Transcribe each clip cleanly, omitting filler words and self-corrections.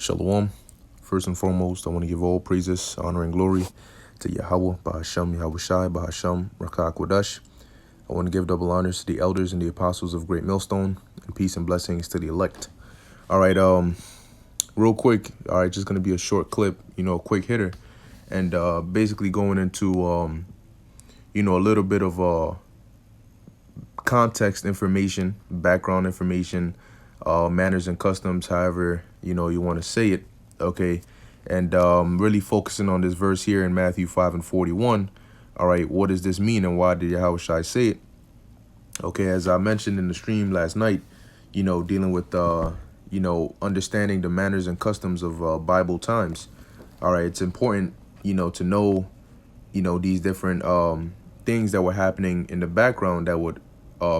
Shalom. First and foremost, I want to give all praises, honor, and glory to Yahweh, Bahasham, Yahushai, Bahasham, Rakah Kwadash. I want to give double honors to the elders and the apostles of Great Millstone, and peace and blessings to the elect. All right, real quick. All right, just going to be a short clip, a quick hitter, and basically going into, a little bit of context information, background information, manners and customs, however you want to say it, okay, and really focusing on this verse here in Matthew 5:41. All right, what does this mean, and why did Yahushua say it? Okay, as I mentioned in the stream last night, dealing with understanding the manners and customs of Bible times. All right, it's important to know these different things that were happening in the background that would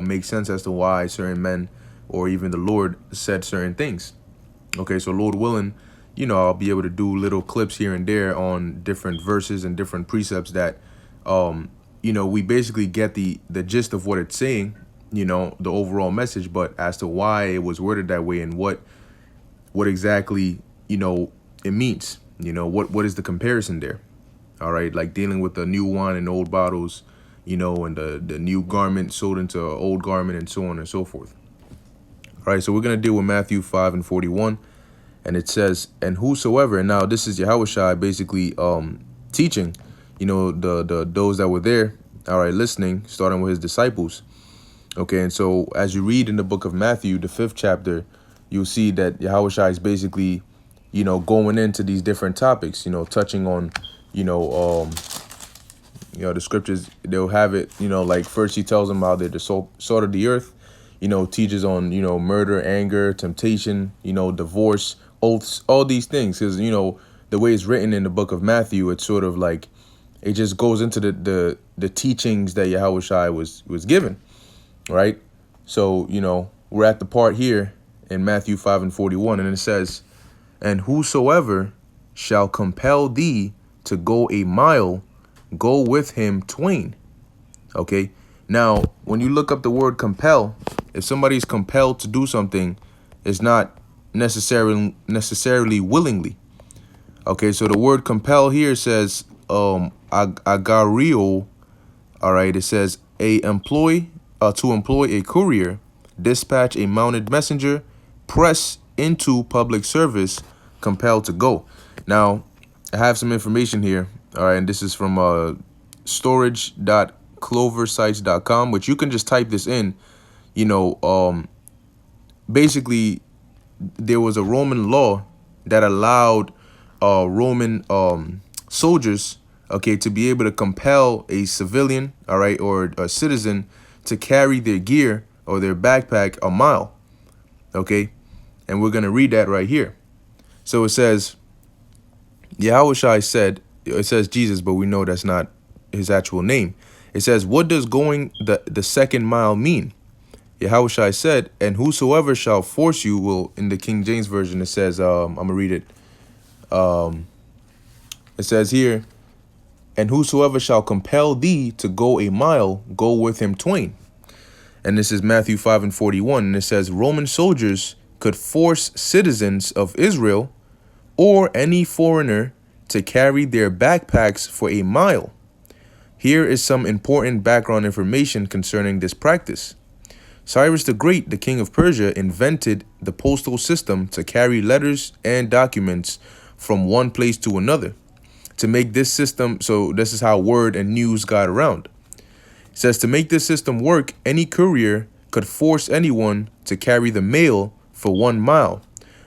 make sense as to why certain men or even the Lord said certain things. Okay, so Lord willing, I'll be able to do little clips here and there on different verses and different precepts that, we basically get the gist of what it's saying, the overall message, but as to why it was worded that way and what exactly, it means, what is the comparison there? All right, like dealing with the new wine in old bottles, and the new garment sold into an old garment and so on and so forth. All right, so we're going to deal with Matthew 5:41, and it says, and whosoever, and now this is Yahushua basically teaching, the those that were there, all right, listening, starting with his disciples. Okay, and so as you read in the book of Matthew, the 5th chapter, you'll see that Yahushua is basically, going into these different topics, touching on, the scriptures. They'll have it, like first he tells them how they're the salt of the earth, teaches on, murder, anger, temptation, divorce, oaths, all these things. Because, the way it's written in the book of Matthew, it's sort of like, it just goes into the teachings that Yahushua was given, right? So, we're at the part here in Matthew 5:41, and it says, and whosoever shall compel thee to go a mile, go with him twain. Okay. Now, when you look up the word compel, if somebody's compelled to do something, it's not necessarily willingly. Okay, so the word compel here says agario. All right, it says to employ a courier, dispatch a mounted messenger, press into public service, compelled to go. Now, I have some information here. All right, and this is from storage.cloversites.com, which you can just type this in. Basically, there was a Roman law that allowed Roman soldiers, okay, to be able to compel a civilian, all right, or a citizen to carry their gear or their backpack a mile. Okay, and we're going to read that right here. So it says, Yahushua said, it says Jesus, but we know that's not his actual name. It says, what does going the second mile mean? Yahushua said, and whosoever shall force you will, in the King James Version, it says, I'm going to read it. It says here, and whosoever shall compel thee to go a mile, go with him twain. And this is Matthew 5:41. And it says, Roman soldiers could force citizens of Israel or any foreigner to carry their backpacks for a mile. Here is some important background information concerning this practice. Cyrus the Great, the king of Persia, invented the postal system to carry letters and documents from one place to another. To make this system, so this is how word and news got around. It says to make this system work, any courier could force anyone to carry the mail for 1 mile,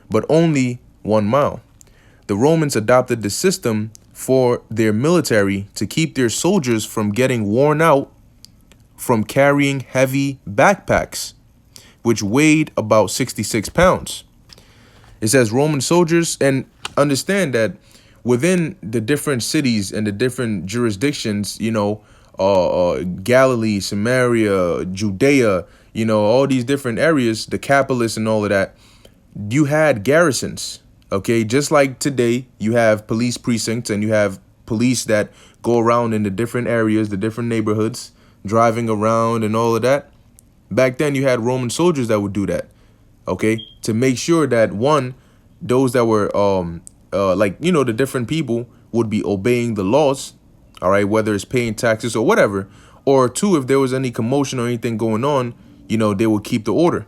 but only 1 mile. The Romans adopted the system for their military to keep their soldiers from getting worn out from carrying heavy backpacks, which weighed about 66 pounds. It says Roman soldiers, and understand that within the different cities and the different jurisdictions, Galilee, Samaria, Judea, all these different areas, the Decapolis and all of that, you had garrisons. Okay, just like today, you have police precincts and you have police that go around in the different areas, the different neighborhoods, driving around and all of that. Back then, you had Roman soldiers that would do that, okay, to make sure that, one, those that were like, you know, the different people would be obeying the laws, all right, whether it's paying taxes or whatever. Or two, if there was any commotion or anything going on, you know, they would keep the order.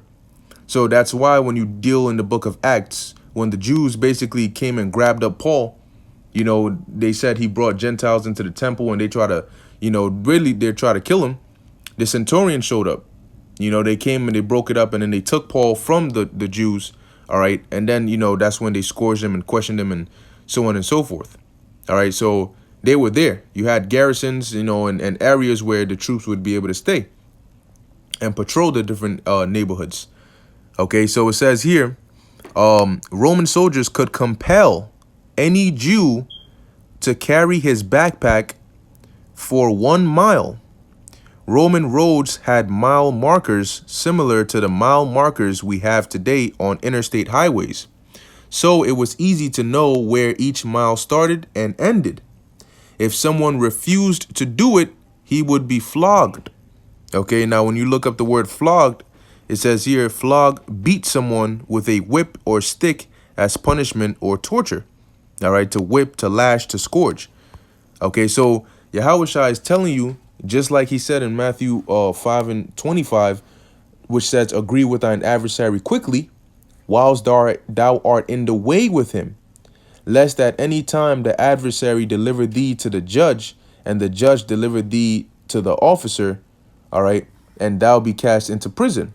So that's why when you deal in the book of Acts, when the Jews basically came and grabbed up Paul, you know, they said he brought Gentiles into the temple and they try to, you know, really they try to kill him. The centurion showed up. You know, they came and they broke it up, and then they took Paul from the Jews. All right. And then, you know, that's when they scourged him and questioned him and so on and so forth. All right. So they were there. You had garrisons, you know, and areas where the troops would be able to stay and patrol the different neighborhoods. OK, so it says here, Roman soldiers could compel any Jew to carry his backpack for 1 mile. Roman roads had mile markers similar to the mile markers we have today on interstate highways. So it was easy to know where each mile started and ended. If someone refused to do it, he would be flogged. Okay, now when you look up the word flogged, it says here, flog, beat someone with a whip or stick as punishment or torture. All right, to whip, to lash, to scourge. Okay, so Yahushua is telling you, just like he said in Matthew 5:25, which says, agree with thine adversary quickly, whilst thou art in the way with him, lest at any time the adversary deliver thee to the judge, and the judge deliver thee to the officer, all right, and thou be cast into prison.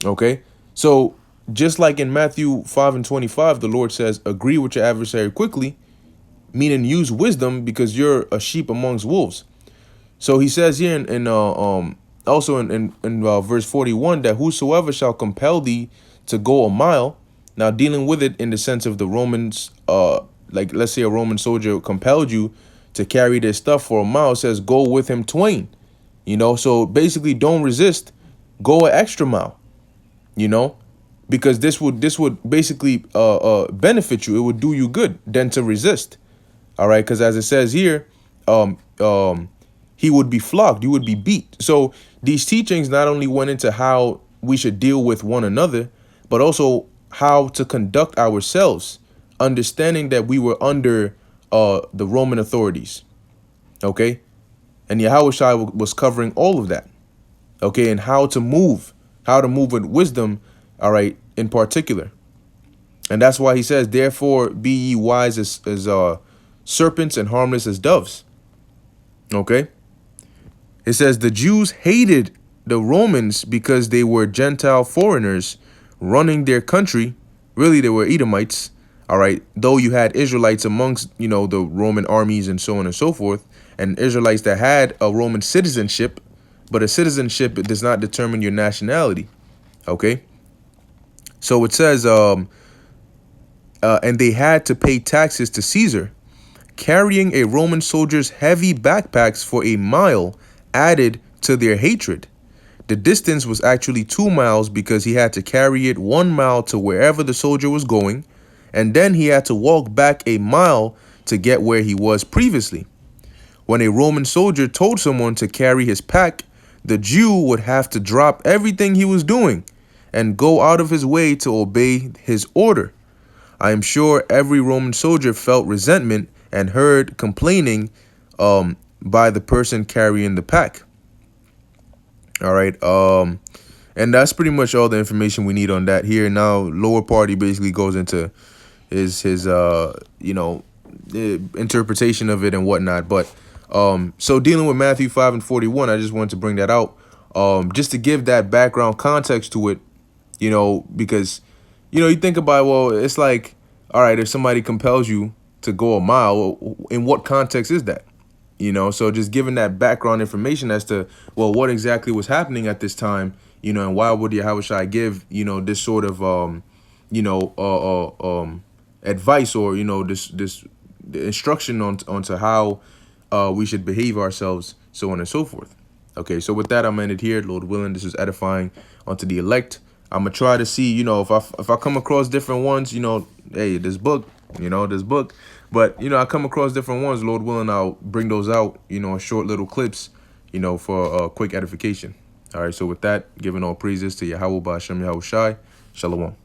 Okay, so just like in Matthew 5:25, the Lord says, agree with your adversary quickly, meaning use wisdom because you're a sheep amongst wolves. So he says here also in verse 41 that whosoever shall compel thee to go a mile. Now dealing with it in the sense of the Romans, like let's say a Roman soldier compelled you to carry their stuff for a mile, says go with him twain. You know, so basically don't resist, go an extra mile. You know, because this would basically benefit you. It would do you good than to resist. All right, because as it says here, he would be flogged, you would be beat. So these teachings not only went into how we should deal with one another, but also how to conduct ourselves, understanding that we were under the Roman authorities. Okay, and Yahushua was covering all of that. Okay, and how to move with wisdom. All right, in particular. And that's why he says, therefore be ye wise as serpents and harmless as doves. Okay. It says the Jews hated the Romans because they were Gentile foreigners running their country. Really, they were Edomites. All right. Though you had Israelites amongst, you know, the Roman armies and so on and so forth, and Israelites that had a Roman citizenship, but a citizenship does not determine your nationality. OK, so it says and they had to pay taxes to Caesar. Carrying a Roman soldier's heavy backpacks for a mile added to their hatred. The distance was actually 2 miles because he had to carry it 1 mile to wherever the soldier was going, and then he had to walk back a mile to get where he was previously. When a Roman soldier told someone to carry his pack, the Jew would have to drop everything he was doing and go out of his way to obey his order. I am sure every Roman soldier felt resentment and heard complaining by the person carrying the pack. All right. And that's pretty much all the information we need on that here. Now, lower party basically goes into his you know, the interpretation of it and whatnot. But so dealing with Matthew 5:41, I just wanted to bring that out just to give that background context to it, you know, because, you know, you think about, well, it's like, all right, if somebody compels you to go a mile, in what context is that? You know, so just giving that background information as to, well, what exactly was happening at this time, you know, and why would Yahushua give, you know, this sort of, you know, advice or, you know, this instruction onto how we should behave ourselves, so on and so forth. Okay, so with that, I'm ended here. Lord willing, this is edifying unto the elect. I'm gonna try to see, you know, if I come across different ones, you know, hey, this book. But, you know, I come across different ones. Lord willing, I'll bring those out, you know, short little clips, you know, for quick edification. All right. So with that, giving all praises to Yahweh Ba'Shem Yahushai. Shalom.